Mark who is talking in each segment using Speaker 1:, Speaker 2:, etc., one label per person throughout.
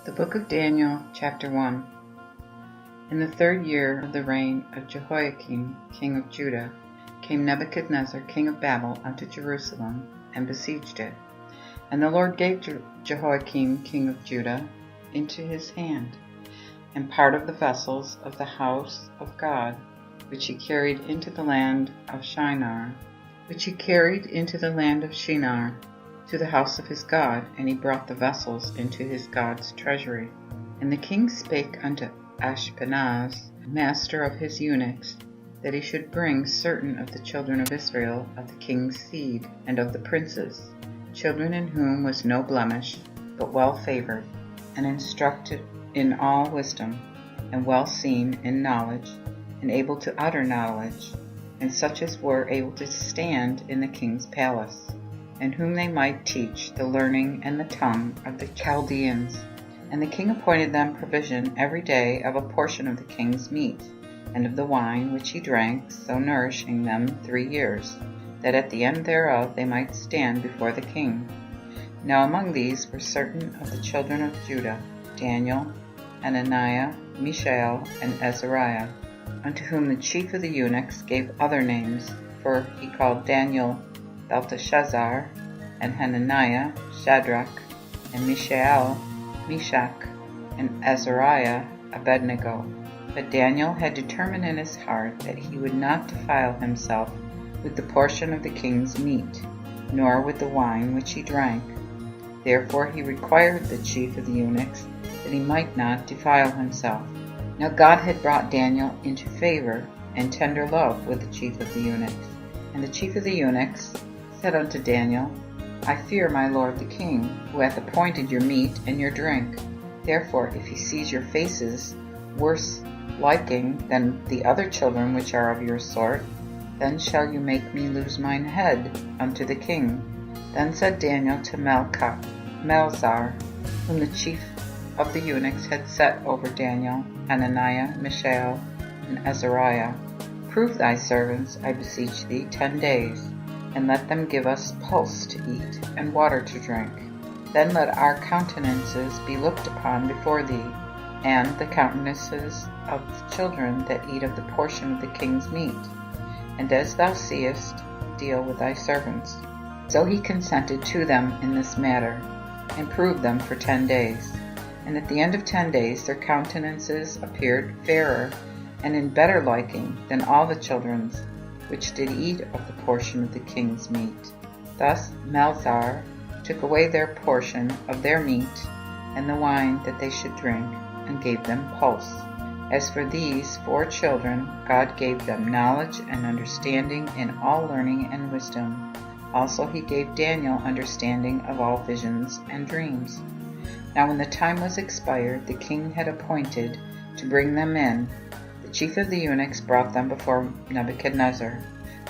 Speaker 1: The Book of Daniel, Chapter 1. In the 3rd year of the reign of Jehoiakim, king of Judah, came Nebuchadnezzar, king of Babel, unto Jerusalem, and besieged it. And the Lord gave Jehoiakim, king of Judah, into his hand, and part of the vessels of the house of God, which he carried into the land of Shinar, to the house of his God, and he brought the vessels into his God's treasury. And the king spake unto Ashpenaz, master of his eunuchs, that he should bring certain of the children of Israel, of the king's seed, and of the princes, children in whom was no blemish, but well favored, and instructed in all wisdom, and well seen in knowledge, and able to utter knowledge, and such as were able to stand in the king's palace, and whom they might teach the learning and the tongue of the Chaldeans. And the king appointed them provision every day of a portion of the king's meat, and of the wine which he drank, so nourishing them 3 years, that at the end thereof they might stand before the king. Now among these were certain of the children of Judah, Daniel, Hananiah, Mishael, and Azariah, unto whom the chief of the eunuchs gave other names, for he called Daniel Belteshazzar, and Hananiah Shadrach, and Mishael Meshach, and Azariah Abednego. But Daniel had determined in his heart that he would not defile himself with the portion of the king's meat, nor with the wine which he drank. Therefore he required the chief of the eunuchs that he might not defile himself. Now God had brought Daniel into favor and tender love with the chief of the eunuchs. And the chief of the eunuchs said unto Daniel, I fear my lord the king, who hath appointed your meat and your drink. Therefore, if he sees your faces worse liking than the other children which are of your sort, then shall you make me lose mine head unto the king. Then said Daniel to Melzar, whom the chief of the eunuchs had set over Daniel, Hananiah, Mishael, and Azariah, Prove thy servants, I beseech thee, 10 days, and let them give us pulse to eat, and water to drink. Then let our countenances be looked upon before thee, and the countenances of the children that eat of the portion of the king's meat. And as thou seest, deal with thy servants. So he consented to them in this matter, and proved them for 10 days. And at the end of 10 days their countenances appeared fairer, and in better liking than all the children's, which did eat of the portion of the king's meat. Thus Melzar took away their portion of their meat, and the wine that they should drink, and gave them pulse. As for these 4 children, God gave them knowledge and understanding in all learning and wisdom. Also he gave Daniel understanding of all visions and dreams. Now when the time was expired, the king had appointed to bring them in. The chief of the eunuchs brought them before Nebuchadnezzar,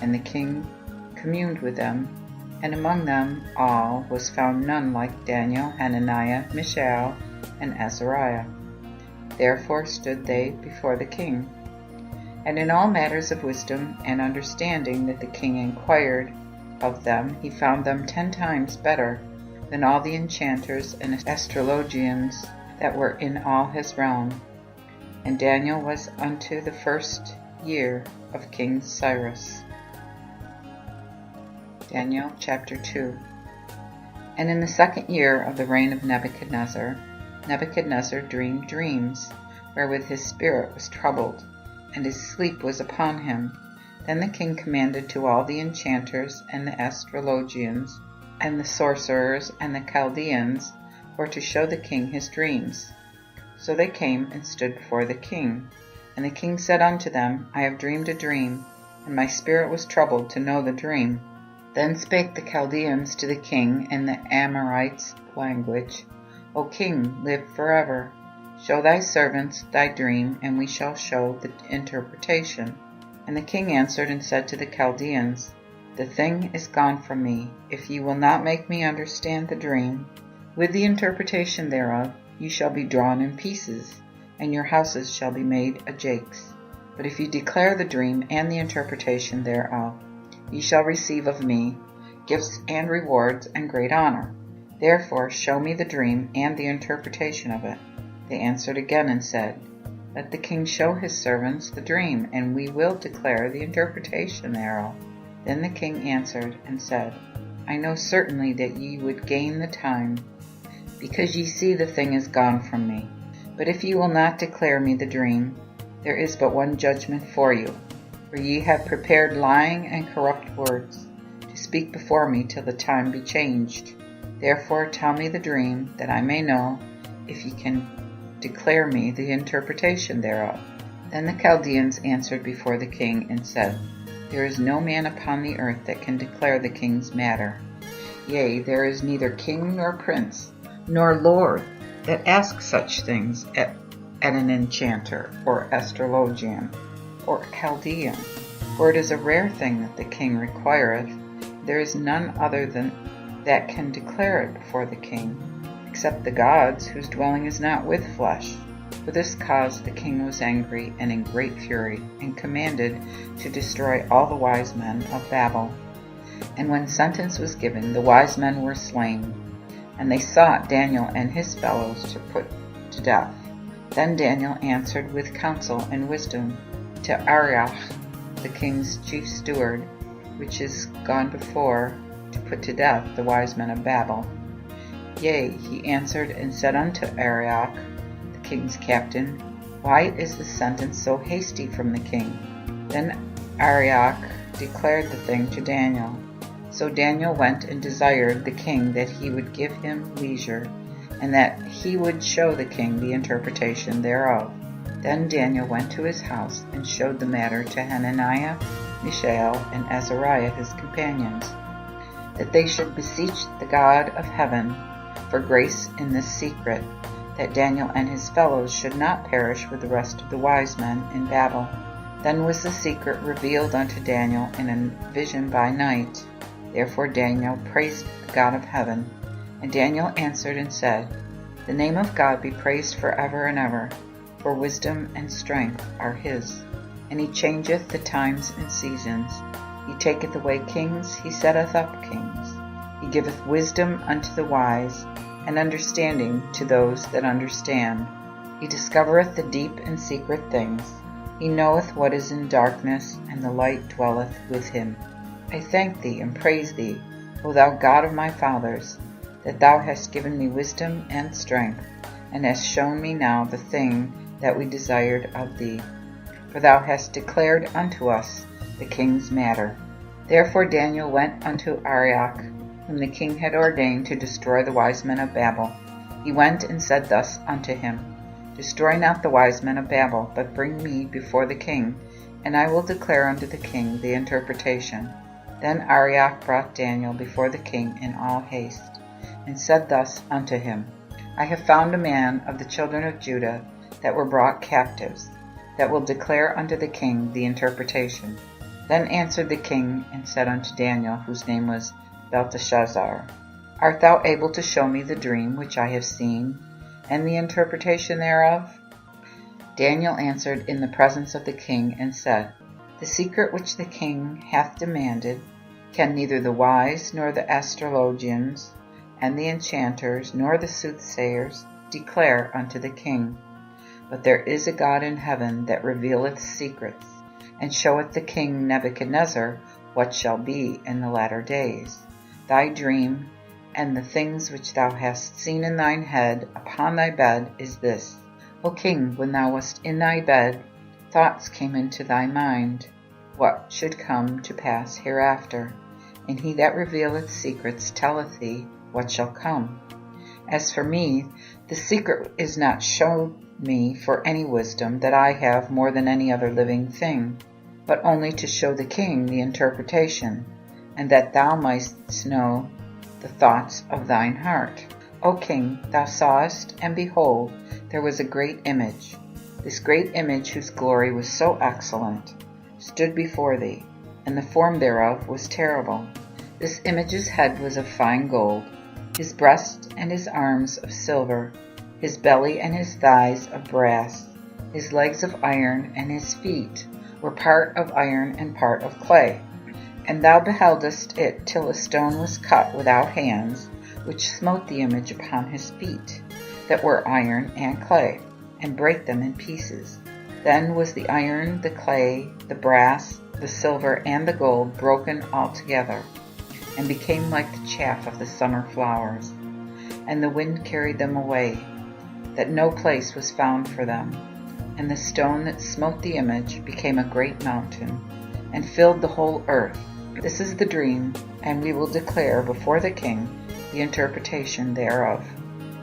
Speaker 1: and the king communed with them, and among them all was found none like Daniel, Hananiah, Mishael, and Azariah. Therefore stood they before the king. And in all matters of wisdom and understanding that the king inquired of them, he found them 10 times better than all the enchanters and astrologians that were in all his realm. And Daniel was unto the 1st year of King Cyrus. Daniel chapter 2. And in the 2nd year of the reign of Nebuchadnezzar, Nebuchadnezzar dreamed dreams, wherewith his spirit was troubled, and his sleep was upon him. Then the king commanded to all the enchanters and the astrologians, and the sorcerers and the Chaldeans, for to show the king his dreams. So they came and stood before the king. And the king said unto them, I have dreamed a dream, and my spirit was troubled to know the dream. Then spake the Chaldeans to the king in the Amorites' language, O king, live forever. Show thy servants thy dream, and we shall show the interpretation. And the king answered and said to the Chaldeans, The thing is gone from me. If ye will not make me understand the dream, with the interpretation thereof, ye shall be drawn in pieces, and your houses shall be made a jakes. But if ye declare the dream and the interpretation thereof, ye shall receive of me gifts and rewards and great honor. Therefore show me the dream and the interpretation of it. They answered again and said, Let the king show his servants the dream, and we will declare the interpretation thereof. Then the king answered and said, I know certainly that ye would gain the time, because ye see the thing is gone from me. But if ye will not declare me the dream, there is but one judgment for you, for ye have prepared lying and corrupt words, to speak before me till the time be changed. Therefore tell me the dream, that I may know if ye can declare me the interpretation thereof. Then the Chaldeans answered before the king and said, There is no man upon the earth that can declare the king's matter. Yea, there is neither king nor prince, nor lord, that asks such things at an enchanter, or astrologian, or Chaldean. For it is a rare thing that the king requireth. There is none other than that can declare it before the king, except the gods, whose dwelling is not with flesh. For this cause the king was angry and in great fury, and commanded to destroy all the wise men of Babel. And when sentence was given, the wise men were slain, and they sought Daniel and his fellows to put to death. Then Daniel answered with counsel and wisdom to Arioch, the king's chief steward, which is gone before to put to death the wise men of Babel. Yea, he answered and said unto Arioch, the king's captain, Why is the sentence so hasty from the king? Then Arioch declared the thing to Daniel. So Daniel went and desired the king that he would give him leisure, and that he would show the king the interpretation thereof. Then Daniel went to his house and showed the matter to Hananiah, Mishael, and Azariah his companions, that they should beseech the God of heaven for grace in this secret, that Daniel and his fellows should not perish with the rest of the wise men in Babel. Then was the secret revealed unto Daniel in a vision by night. Therefore Daniel praised the God of heaven. And Daniel answered and said, The name of God be praised forever and ever, for wisdom and strength are his. And he changeth the times and seasons. He taketh away kings, he setteth up kings. He giveth wisdom unto the wise, and understanding to those that understand. He discovereth the deep and secret things. He knoweth what is in darkness, and the light dwelleth with him. I thank thee and praise thee, O thou God of my fathers, that thou hast given me wisdom and strength, and hast shown me now the thing that we desired of thee. For thou hast declared unto us the king's matter. Therefore Daniel went unto Arioch, whom the king had ordained to destroy the wise men of Babel. He went and said thus unto him, Destroy not the wise men of Babel, but bring me before the king, and I will declare unto the king the interpretation. Then Arioch brought Daniel before the king in all haste, and said thus unto him, I have found a man of the children of Judah that were brought captives, that will declare unto the king the interpretation. Then answered the king and said unto Daniel, whose name was Belteshazzar, Art thou able to show me the dream which I have seen, and the interpretation thereof? Daniel answered in the presence of the king and said, The secret which the king hath demanded can neither the wise, nor the astrologians, and the enchanters, nor the soothsayers declare unto the king. But there is a God in heaven that revealeth secrets, and showeth the king Nebuchadnezzar what shall be in the latter days. Thy dream, and the things which thou hast seen in thine head upon thy bed, is this. O king, when thou wast in thy bed, thoughts came into thy mind, what should come to pass hereafter. And he that revealeth secrets telleth thee what shall come. As for me, the secret is not showed me for any wisdom that I have more than any other living thing, but only to show the king the interpretation, and that thou mightst know the thoughts of thine heart. O king, thou sawest, and behold, there was a great image. This great image, whose glory was so excellent, stood before thee, and the form thereof was terrible. This image's head was of fine gold, his breast and his arms of silver, his belly and his thighs of brass, his legs of iron, and his feet were part of iron and part of clay. And thou beheldest it till a stone was cut without hands, which smote the image upon his feet, that were iron and clay, and brake them in pieces. Then was the iron, the clay, the brass, the silver, and the gold broken altogether, and became like the chaff of the summer flowers. And the wind carried them away, that no place was found for them. And the stone that smote the image became a great mountain, and filled the whole earth. This is the dream, and we will declare before the king the interpretation thereof.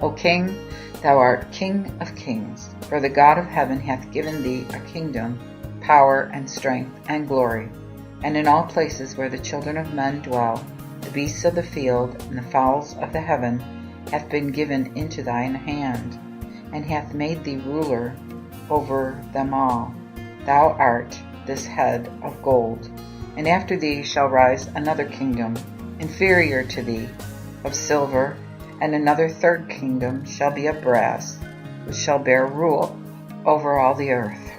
Speaker 1: O king, thou art King of kings, for the God of heaven hath given thee a kingdom, power, and strength, and glory. And in all places where the children of men dwell, the beasts of the field and the fowls of the heaven hath been given into thine hand, and hath made thee ruler over them all. Thou art this head of gold. And after thee shall rise another kingdom, inferior to thee, of silver, and another third kingdom shall be of brass, which shall bear rule over all the earth.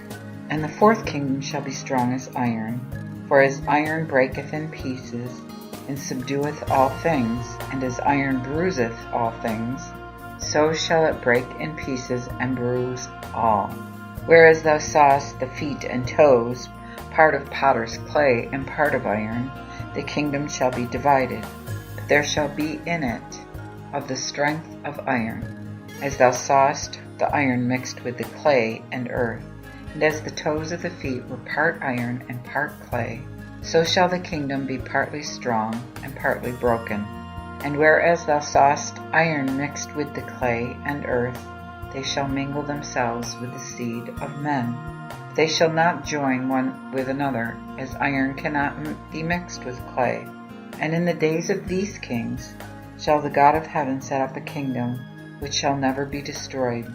Speaker 1: And the fourth kingdom shall be strong as iron, for as iron breaketh in pieces, and subdueth all things, and as iron bruiseth all things, so shall it break in pieces and bruise all. Whereas thou sawest the feet and toes, part of potter's clay and part of iron, the kingdom shall be divided, but there shall be in it of the strength of iron, as thou sawest the iron mixed with the clay and earth, and as the toes of the feet were part iron and part clay, so shall the kingdom be partly strong and partly broken. And whereas thou sawest iron mixed with the clay and earth, they shall mingle themselves with the seed of men. They shall not join one with another, as iron cannot be mixed with clay. And in the days of these kings shall the God of heaven set up a kingdom which shall never be destroyed.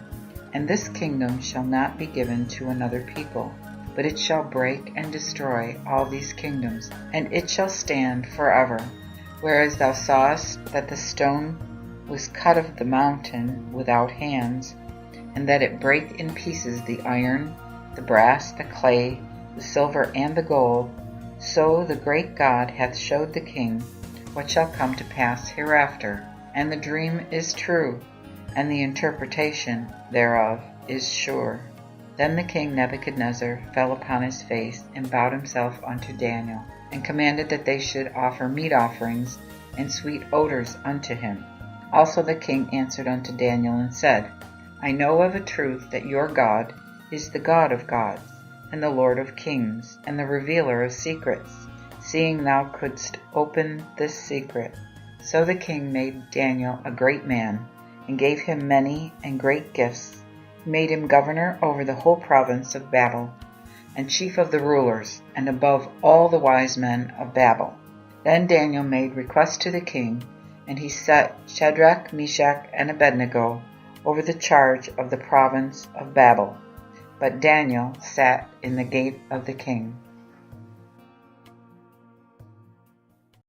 Speaker 1: And this kingdom shall not be given to another people, but it shall break and destroy all these kingdoms, and it shall stand forever. Whereas thou sawest that the stone was cut of the mountain without hands, and that it brake in pieces the iron, the brass, the clay, the silver, and the gold, so the great God hath showed the king what shall come to pass hereafter. And the dream is true, and the interpretation thereof is sure. Then the king Nebuchadnezzar fell upon his face, and bowed himself unto Daniel, and commanded that they should offer meat offerings and sweet odors unto him. Also the king answered unto Daniel, and said, I know of a truth that your God is the God of gods, and the Lord of kings, and the revealer of secrets, seeing thou couldst open this secret. So the king made Daniel a great man, and gave him many and great gifts. He made him governor over the whole province of Babel, and chief of the rulers, and above all the wise men of Babel. Then Daniel made request to the king, and he set Shadrach, Meshach, and Abednego over the charge of the province of Babel. But Daniel sat in the gate of the king.